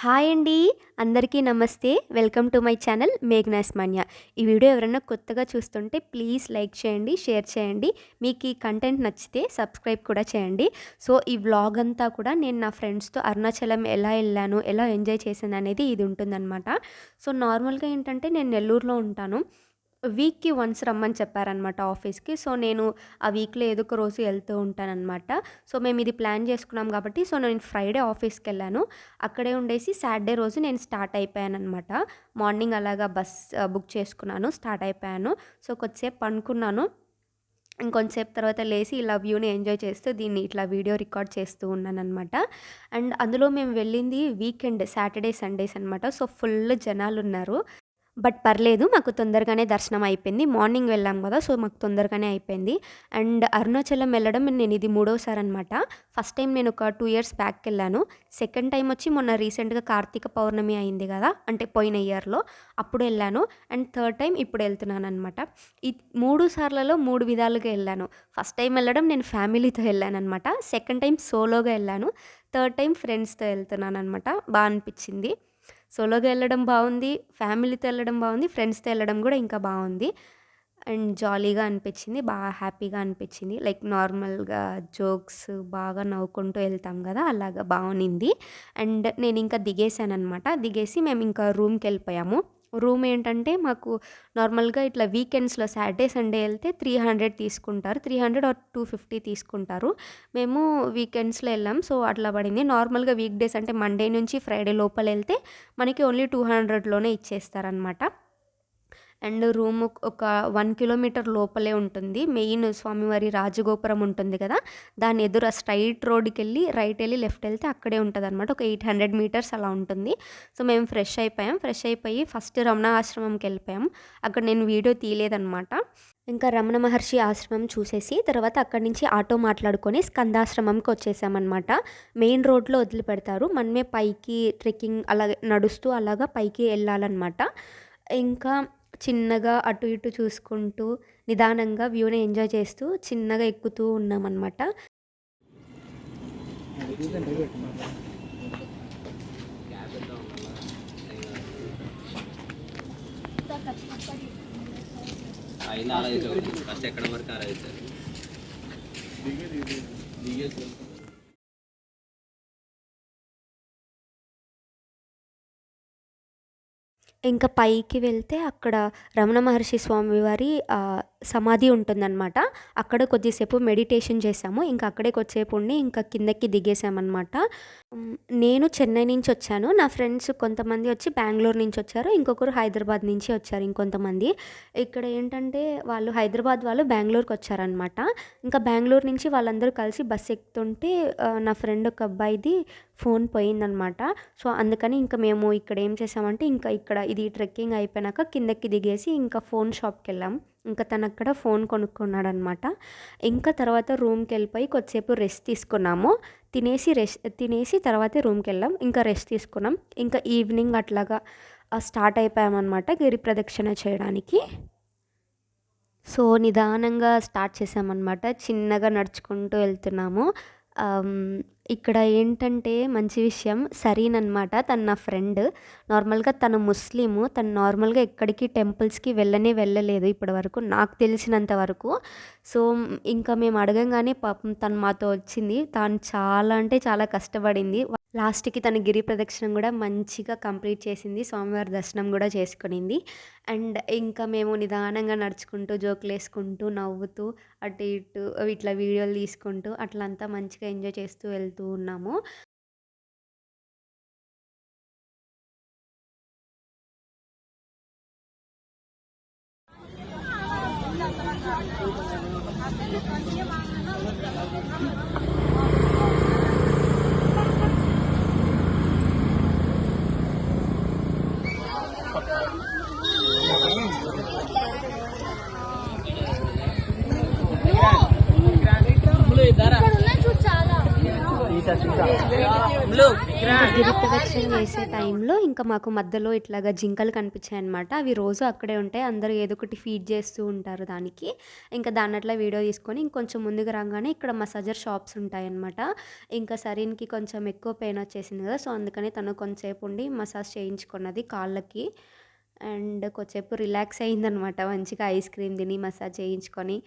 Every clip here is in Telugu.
హాయ్ అండి. అందరికీ నమస్తే. Welcome to my channel మేఘ్నాస్ Manya. ఈ వీడియో ఎవరైనా కొత్తగా చూస్తుంటే ప్లీజ్ లైక్ చేయండి, షేర్ చేయండి. మీకు ఈ కంటెంట్ నచ్చితే సబ్స్క్రైబ్ కూడా చేయండి. సో ఈ వ్లాగ్ అంతా కూడా నేను నా ఫ్రెండ్స్తో అరుణాచలం ఎలా వెళ్ళాను, ఎలా ఎంజాయ్ చేశాను అనేది ఇది ఉంటుందన్నమాట. సో నార్మల్గా ఏంటంటే నేను నెల్లూరులో ఉంటాను. వీక్‌కి వన్స్ రమ్మని చెప్పారనమాట ఆఫీస్‌కి. సో నేను ఆ వీక్‌లో ఏదో ఒక రోజు వెళ్తూ ఉంటాననమాట. సో మేము ఇది ప్లాన్ చేసుకున్నాం కాబట్టి నేను ఫ్రైడే ఆఫీస్‌కెళ్ళాను. అక్కడే ఉండేసి సాటర్డే రోజు నేను స్టార్ట్ అయిపోయాననమాట. మార్నింగ్ అలాగా బుక్ చేసుకున్నాను. స్టార్ట్ అయిపోయాను. సో కొద్దిసేపు పడుకున్నాను. ఇంకొంచెంసేపు తర్వాత లేసి ఇలా వ్యూని ఎంజాయ్ చేస్తూ దీన్ని ఇట్లా వీడియో రికార్డ్ చేస్తూ ఉన్నాననమాట. అండ్ అందులో మేము వెళ్ళింది వీకెండ్ సాటర్డే, సండేస్ అనమాట. సో ఫుల్ జనాలున్నారు. బట్ పర్లేదు, మాకు తొందరగానే దర్శనం అయిపోయింది. మార్నింగ్ వెళ్ళాం కదా, సో మాకు తొందరగానే అయిపోయింది. అండ్ అరుణాచలం వెళ్ళడం నేను ఇది మూడోసారి అనమాట. ఫస్ట్ టైం నేను ఒక 2 ఇయర్స్ బ్యాక్ వెళ్ళాను. సెకండ్ టైం వచ్చి మొన్న రీసెంట్గా కార్తీక పౌర్ణమి అయింది కదా, అంటే పోయిన ఇయర్లో అప్పుడు వెళ్ళాను. అండ్ థర్డ్ టైం ఇప్పుడు వెళ్తున్నాను అనమాట. ఈ 3 సార్లలో 3 విధాలుగా వెళ్ళాను. ఫస్ట్ టైం వెళ్ళడం నేను ఫ్యామిలీతో వెళ్ళాను అనమాట. సెకండ్ టైం సోలోగా వెళ్ళాను. థర్డ్ టైం ఫ్రెండ్స్తో వెళ్తున్నాను అనమాట. బాగా అనిపించింది. సోలోగా వెళ్ళడం బాగుంది, ఫ్యామిలీతో వెళ్ళడం బాగుంది, ఫ్రెండ్స్తో వెళ్ళడం కూడా ఇంకా బాగుంది. అండ్ జాలీగా అనిపించింది, బాగా హ్యాపీగా అనిపించింది. లైక్ నార్మల్గా జోక్స్ బాగా నవ్వుకుంటూ వెళ్తాం కదా, అలాగా బాగుంది. అండ్ నేను ఇంకా దిగేసాను అనమాట. దిగేసి మేము ఇంకా రూమ్కి వెళ్ళిపోయాము. రూమ్ ఏంటంటే మాకు నార్మల్గా ఇట్లా వీకెండ్స్లో సాటర్డే సండే వెళ్తే 300 తీసుకుంటారు, 300 ఆర్ 250 తీసుకుంటారు. మేము వీకెండ్స్లో వెళ్ళాం, సో అట్లా పడింది. నార్మల్గా వీక్ డేస్ అంటే మండే నుంచి ఫ్రైడే లోపల వెళ్తే మనకి ఓన్లీ 200లోనే ఇచ్చేస్తారనమాట. అండ్ రూము ఒక 1 కిలోమీటర్ లోపలే ఉంటుంది. మెయిన్ స్వామివారి రాజగోపురం ఉంటుంది కదా, దాని ఎదురు స్ట్రైట్ రోడ్డుకి వెళ్ళి రైట్ వెళ్ళి లెఫ్ట్ వెళ్తే అక్కడే ఉంటుంది అనమాట. ఒక 800 మీటర్స్ అలా ఉంటుంది. సో మేము ఫ్రెష్ అయిపోయి ఫస్ట్ రమణ ఆశ్రమంకి వెళ్ళిపోయాం. అక్కడ నేను వీడియో తీయలేదన్నమాట. ఇంకా రమణ మహర్షి ఆశ్రమం చూసేసి తర్వాత అక్కడి నుంచి ఆటో మాట్లాడుకొని స్కందాశ్రమంకి వచ్చేసామన్నమాట. మెయిన్ రోడ్లో వదిలిపెడతారు, మనమే పైకి ట్రెక్కింగ్ అలా నడుస్తూ అలాగా పైకి వెళ్ళాలన్నమాట. ఇంకా చిన్నగా అటు ఇటు చూసుకుంటూ నిదానంగా వ్యూని ఎంజాయ్ చేస్తూ చిన్నగా ఎక్కుతూ ఉన్నామన్నమాట. ఇంకా పైకి వెళ్తే అక్కడ రమణ మహర్షి స్వామివారి సమాధి ఉంటుందన్నమాట. అక్కడ కొద్దిసేపు మెడిటేషన్ చేసాము. ఇంకా అక్కడే కొద్దిసేపు ఉండి ఇంకా కిందకి దిగేసామన్నమాట. నేను చెన్నై నుంచి వచ్చాను. నా ఫ్రెండ్స్ కొంతమంది వచ్చి బెంగళూరు నుంచి వచ్చారు, ఇంకొకరు హైదరాబాద్ నుంచి వచ్చారు ఇంకొంతమంది. ఇక్కడ ఏంటంటే వాళ్ళు హైదరాబాద్ వాళ్ళు బెంగళూరుకి వచ్చారనమాట. ఇంకా బెంగళూరు నుంచి వాళ్ళందరూ కలిసి బస్సు ఎక్కుతుంటే నా ఫ్రెండ్ ఒక అబ్బాయిది ఫోన్ పోయిందనమాట. సో అందుకని ఇంకా మేము ఇక్కడ ఏం చేసామంటే ఇంకా ఇక్కడ ఇది ట్రెక్కింగ్ అయిపోయాక కిందకి దిగేసి ఇంకా ఫోన్ షాప్కి వెళ్ళాం. ఇంకా తను అక్కడ ఫోన్ కొనుక్కున్నాడు అనమాట. ఇంకా తర్వాత రూమ్కి వెళ్ళిపోయి కొద్దిసేపు రెస్ట్ తీసుకున్నాము. తినేసి తర్వాతే రూమ్కి వెళ్ళాం. ఇంకా రెస్ట్ తీసుకున్నాం. ఇంకా ఈవినింగ్ అట్లాగా స్టార్ట్ అయిపోయామన్నమాట గిరి ప్రదక్షిణ చేయడానికి. సో నిదానంగా స్టార్ట్ చేసామన్నమాట. చిన్నగా నడుచుకుంటూ వెళ్తున్నాము. ఇక్కడ ఏంటంటే మంచి విషయం, సరీన్ అనమాట, తను నా ఫ్రెండ్. నార్మల్గా తను ముస్లిము. తను నార్మల్గా ఎక్కడికి టెంపుల్స్కి వెళ్ళలేదు ఇప్పటి వరకు నాకు తెలిసినంత వరకు. సో ఇంకా మేము అడగంగానే పాపం తను మాతో వచ్చింది. తను చాలా అంటే చాలా కష్టపడింది. లాస్ట్కి తన గిరి ప్రదక్షిణం కూడా మంచిగా కంప్లీట్ చేసింది. స్వామివారి దర్శనం కూడా చేసుకునింది. అండ్ ఇంకా మేము నిదానంగా నడుచుకుంటూ జోకులు వేసుకుంటూ నవ్వుతూ అటు ఇటు ఇట్లా వీడియోలు తీసుకుంటూ అట్లంతా మంచిగా ఎంజాయ్ చేస్తూ వెళ్తూ ఉన్నాము. ఇంకా గిరి ప్రదక్షిణ చేసే టైంలో ఇంకా మాకు మధ్యలో ఇట్లాగా జింకలు కనిపించాయి అనమాట. అవి రోజు అక్కడే ఉంటాయి. అందరూ ఏదో ఒకటి ఫీడ్ చేస్తూ ఉంటారు దానికి. ఇంకా దాన్ని అట్లా వీడియో తీసుకొని ఇంకొంచెం ముందుకు రాగానే ఇక్కడ మసాజర్ షాప్స్ ఉంటాయన్నమాట. ఇంకా సరీన్‌కి కొంచెం ఎక్కువ పెయిన్ వచ్చేసింది కదా! సో, అందుకని తను కొంతసేపు ఉండి మసాజ్ చేయించుకున్నది కాళ్ళకి. అండ్ కొద్దిసేపు రిలాక్స్ అయిందనమాట. మంచిగా ఐస్ క్రీమ్ తిని మసాజ్ చేయించుకొని.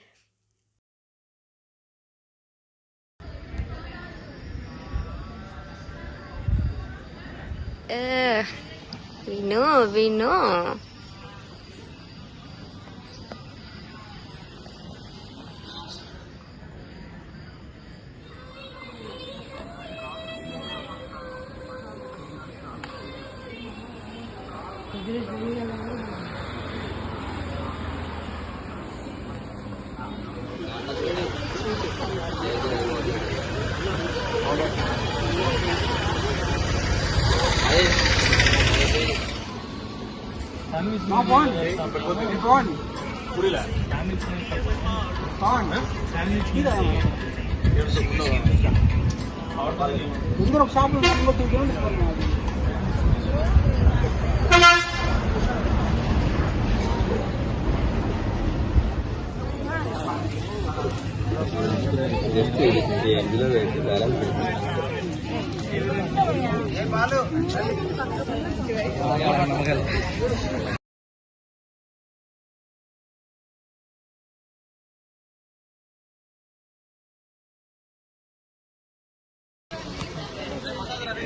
విను విను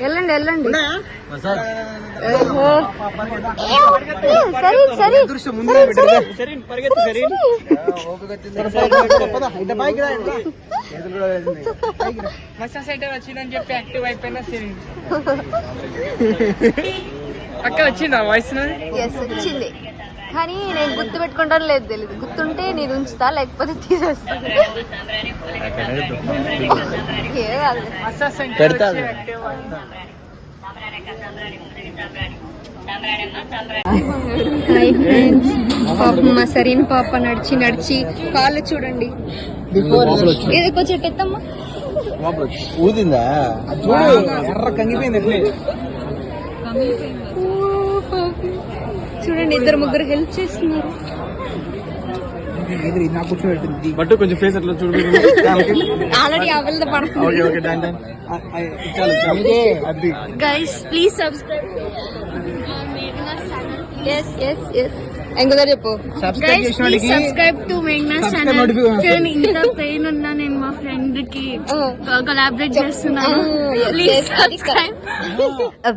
వెళ్ళండి వెళ్ళండి. వచ్చిందని చెప్పి యాక్టివ్ అయిపోయినా సరే అక్క వచ్చిందా వాయిస్ వచ్చింది కానీ నేను గుర్తు పెట్టుకుంటాను లేదు తెలీదు. గుర్తుంటే నేను ఉంచుతా లేకపోతే తీసేస్తాను. పాప మా సరైన పాప నడిచి నడిచి కాళ్ళు చూడండి. ఏదో కొంచెం పెద్దమ్మా ఊదిందా కంగిపోయింది. చూడండి ఇద్దరు ముగ్గురు హెల్ప్ చేస్తున్నారు. బట్ కొంచెం ఫేస్ అట్లా చూడండి. ఆల్రెడీ అవల్ పడుతుంది. Guys please subscribe. చెప్పు సబ్స్క్రైబ్ టు మేఘ్నాస్ ఛానల్. ఇంత పెయిన్ ఉన్నా నేను మా ఫ్రెండ్ కి కొలాబరేట్ చేస్తున్నాను.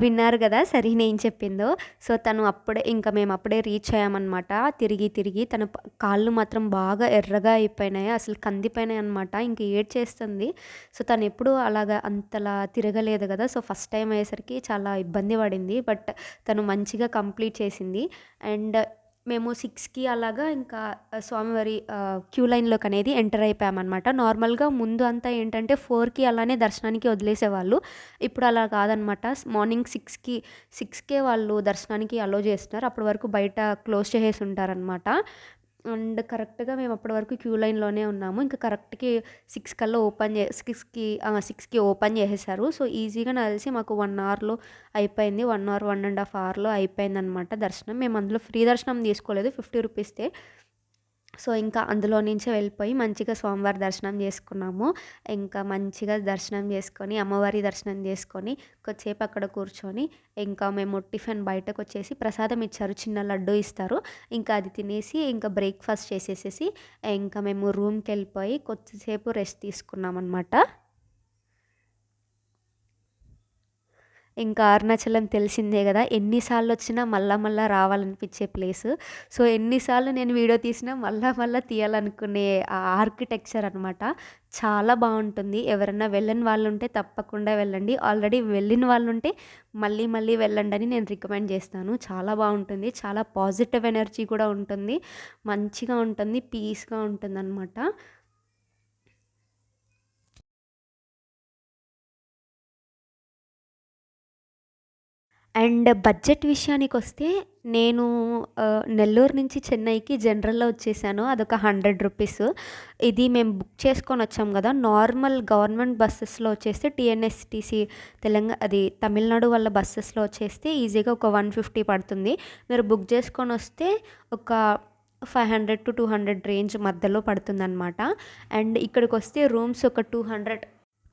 విన్నారు కదా సరీన ఏం చెప్పిందో. సో తను అప్పుడే ఇంకా మేము అప్పుడే రీచ్ అయ్యామన్నమాట. తిరిగి తిరిగి తన కాళ్ళు మాత్రం బాగా ఎర్రగా అయిపోయినాయి, అసలు కందిపోయినాయి అనమాట. ఇంక ఏడ్చేస్తుంది. సో తను ఎప్పుడు అలాగా అంతలా తిరగలేదు కదా. సో ఫస్ట్ టైం అయ్యేసరికి చాలా ఇబ్బంది పడింది. బట్ తను మంచిగా కంప్లీట్ చేసింది. అండ్ మేము 6కి అలాగా ఇంకా స్వామివారి క్యూ లైన్లోకి అనేది ఎంటర్ అయిపోయామన్నమాట. నార్మల్గా ముందు అంతా ఏంటంటే 4కి అలానే దర్శనానికి వదిలేసేవాళ్ళు. ఇప్పుడు అలా కాదనమాట. మార్నింగ్ 6కే వాళ్ళు దర్శనానికి అలో చేస్తున్నారు. అప్పటి వరకు బయట క్లోజ్ చేసేసి ఉంటారనమాట. అండ్ కరెక్ట్గా మేము అప్పటి వరకు క్యూ లైన్లోనే ఉన్నాము. ఇంకా కరెక్ట్కి 6 కల్లా సిక్స్కి ఓపెన్ చేసేసారు. సో ఈజీగా నాకు తెలిసి మాకు 1 అవర్లో అయిపోయింది. 1 అవర్ 1.5 అవర్లో అయిపోయిందనమాట దర్శనం. మేము అందులో ఫ్రీ దర్శనం తీసుకోలేదు, 50 రూపీస్దే. సో ఇంకా అందులో నుంచే వెళ్ళిపోయి మంచిగా స్వామివారి దర్శనం చేసుకున్నాము. ఇంకా మంచిగా దర్శనం చేసుకొని అమ్మవారి దర్శనం చేసుకొని కొద్దిసేపు అక్కడ కూర్చొని ఇంకా మేము టిఫిన్ బయటకు వచ్చేసి ప్రసాదం ఇచ్చారు, చిన్న లడ్డు ఇస్తారు. ఇంకా అది తినేసి ఇంకా బ్రేక్ఫాస్ట్ చేసేసేసి ఇంకా మేము రూమ్కి వెళ్ళిపోయి కొద్దిసేపు రెస్ట్ తీసుకున్నాం అనమాట. ఇంకా అరుణాచలం తెలిసిందే కదా, ఎన్నిసార్లు వచ్చినా మళ్ళా రావాలనిపించే ప్లేసు. సో ఎన్నిసార్లు నేను వీడియో తీసినా మళ్ళా తీయాలనుకునే ఆ ఆర్కిటెక్చర్ అనమాట. చాలా బాగుంటుంది. ఎవరైనా వెళ్ళని వాళ్ళు ఉంటే తప్పకుండా వెళ్ళండి. ఆల్రెడీ వెళ్ళిన వాళ్ళు ఉంటే మళ్ళీ వెళ్ళండి అని నేను రికమెండ్ చేస్తాను. చాలా బాగుంటుంది. చాలా పాజిటివ్ ఎనర్జీ కూడా ఉంటుంది. మంచిగా ఉంటుంది, పీస్గా ఉంటుంది అనమాట. అండ్ బడ్జెట్ విషయానికొస్తే నేను నెల్లూరు నుంచి చెన్నైకి జనరల్‌లో వచ్చేసాను. అదొక 100 రూపీస్. ఇది మేము బుక్ చేసుకొని వచ్చాం గదా! నార్మల్ గవర్నమెంట్ బసెస్‌లో వచ్చేస్తే టీఎన్ఎస్టీసీ అది తమిళనాడు వాళ్ళ బసెస్‌లో వచ్చేస్తే ఈజీగా ఒక 150 పడుతుంది. మీరు బుక్ చేసుకొని వస్తే ఒక 500-200 రేంజ్ మధ్యలో పడుతుందనమాట. అండ్ ఇక్కడికొస్తే రూమ్స్ ఒక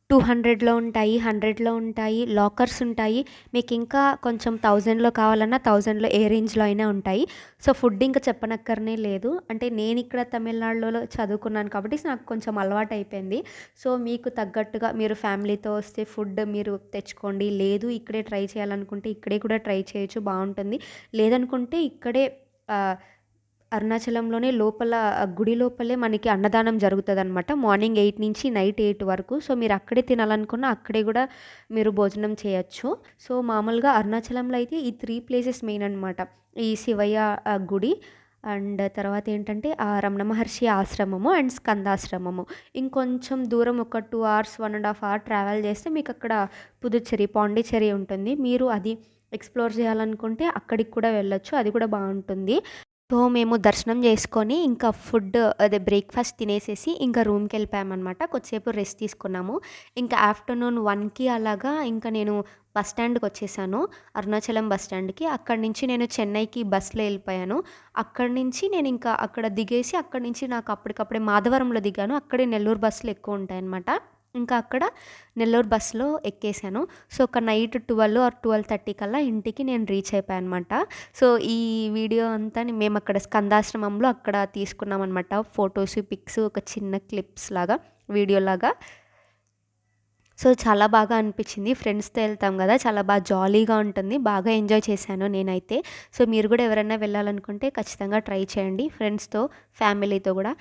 200లో ఉంటాయి, 100లో ఉంటాయి, లాకర్స్ ఉంటాయి. మీకు ఇంకా కొంచెం 1000లో కావాలన్నా 1000లో ఏ రేంజ్‌లో అయినా ఉంటాయి. సో, ఫుడ్ ఇంకా చెప్పనక్కరనే లేదు. అంటే నేను ఇక్కడ తమిళనాడులో చదువుకున్నాను కాబట్టి నాకు కొంచెం అలవాటయిపోయింది. సో, మీకు తగ్గట్టుగా మీరు ఫ్యామిలీతో వస్తే ఫుడ్ మీరు తెచ్చుకోండి. లేదు ఇక్కడే ట్రై చేయాలనుకుంటే ఇక్కడే కూడా ట్రై చేయొచ్చు, బావుంటుంది. లేదనుకుంటే ఇక్కడే ఆహ్, అరుణాచలంలోనే లోపల గుడి లోపలే మనకి అన్నదానం జరుగుతదనమాట. మార్నింగ్ 8 నుంచి నైట్ 8 వరకు. సో, మీరు అక్కడే తినాలనుకున్న అక్కడే గూడా మీరు భోజనం చేయొచ్చు. సో, మామూలుగా అరుణాచలంలో అయితే ఈ 3 ప్లేసెస్ మెయిన్ అనమాట. ఈ శివయ్య గుడి అండ్ తర్వాత ఏంటంటే రమణ మహర్షి ఆశ్రమము అండ్ స్కందాశ్రమము. ఇంకొంచెం దూరం ఒక 2 అవర్స్, 1 ½ అవర్ ట్రావెల్ చేస్తే మీకక్కడ పుదుచ్చేరి, పాండిచ్చేరి ఉంటుంది. మీరు అది ఎక్స్‌ప్లోర్ చేయాలనుకుంటే అక్కడికి కూడా వెళ్ళొచ్చు. అది కూడా బావుంటుంది. సో, మేము దర్శనం చేసుకొని ఇంకా అదే బ్రేక్‌ఫాస్ట్ తినేసేసి ఇంకా రూమ్‌కెళ్ళిపోయామనమాట. కొద్దిసేపు రెస్ట్ తీసుకున్నాము. ఇంకా ఆఫ్టర్‌నూన్ 1కి అలాగా ఇంకా నేను బస్ స్టాండ్‌కొచ్చేసాను. అరుణాచలం బస్ స్టాండ్‌కి. అక్కడి నుంచి నేను చెన్నైకి బస్‌లో ఎళ్ళిపోయాను. అక్కడి నుంచి నేనింకా అక్కడ దిగేసి అక్కడి నుంచి నాకు అప్పటికప్పుడే మాధవరంలో దిగాను. అక్కడే నెల్లూరు బస్సులు ఎక్కువుంటాయనమాట. ఇంకా అక్కడ నెల్లూరు బస్సులో ఎక్కేసాను. సో, ఒక నైట్ 12 ఆర్ 12:30 కల్లా ఇంటికి నేను రీచ్ అయిపోయాననమాట. సో, ఈ వీడియో అంతా మేమక్కడ స్కందాశ్రమంలో అక్కడ తీసుకున్నామనమాట. ఫోటోస్, పిక్స్ ఒక చిన్న క్లిప్స్ లాగా, వీడియోలాగా. సో, చాలా బాగా అనిపించింది. ఫ్రెండ్స్‌తో ఎళ్తాం గదా! చాలా జాలీగా ఉంటుంది. బాగా ఎంజాయ్ చేశాను నేనైతే. సో, మీరు గూడా ఎవరైనా వెళ్ళాలనుకుంటే ఖచ్చితంగా ట్రై చేయండి. ఫ్రెండ్స్‌తో, ఫ్యామిలీతో గూడా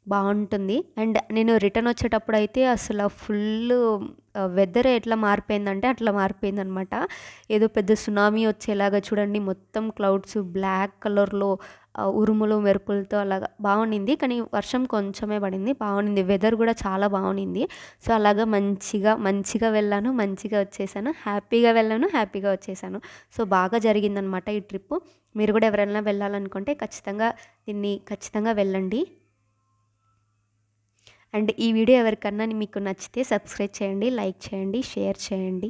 బావుంటుంది. అండ్ నేను రిటర్న్ వచ్చేటప్పుడైతే అసల ఫుల్లు వెదర్ ఎట్లా మారిపోయిందంటే అట్లా మారిపోయిందనమాట. ఏదో పెద్ద సునామీ వచ్చేలాగా చూడండి మొత్తం క్లౌడ్స్ బ్లాక్ కలర్‌లో ఉరుములు, మెరుపులతో అలాగా బావుండింది. కానీ వర్షం కొంచెమే పడింది. బావుండింది. వెదర్ గూడా చాలా బావుండింది. సో, అలాగా మంచిగా వెళ్ళాను. మంచిగా వచ్చేసాను. హ్యాపీగా వెళ్ళాను. హ్యాపీగా వచ్చేసాను. సో, బాగా జరిగిందనమాట ఈ ట్రిప్పు. మీరు గూడా ఎవరైనా వెళ్ళాలనుకుంటే ఖచ్చితంగా వెళ్ళండి. అండ్ ఈ వీడియో ఎవరికన్నా మీకు నచ్చితే సబ్స్క్రైబ్ చేయండి, లైక్ చేయండి, షేర్ చేయండి.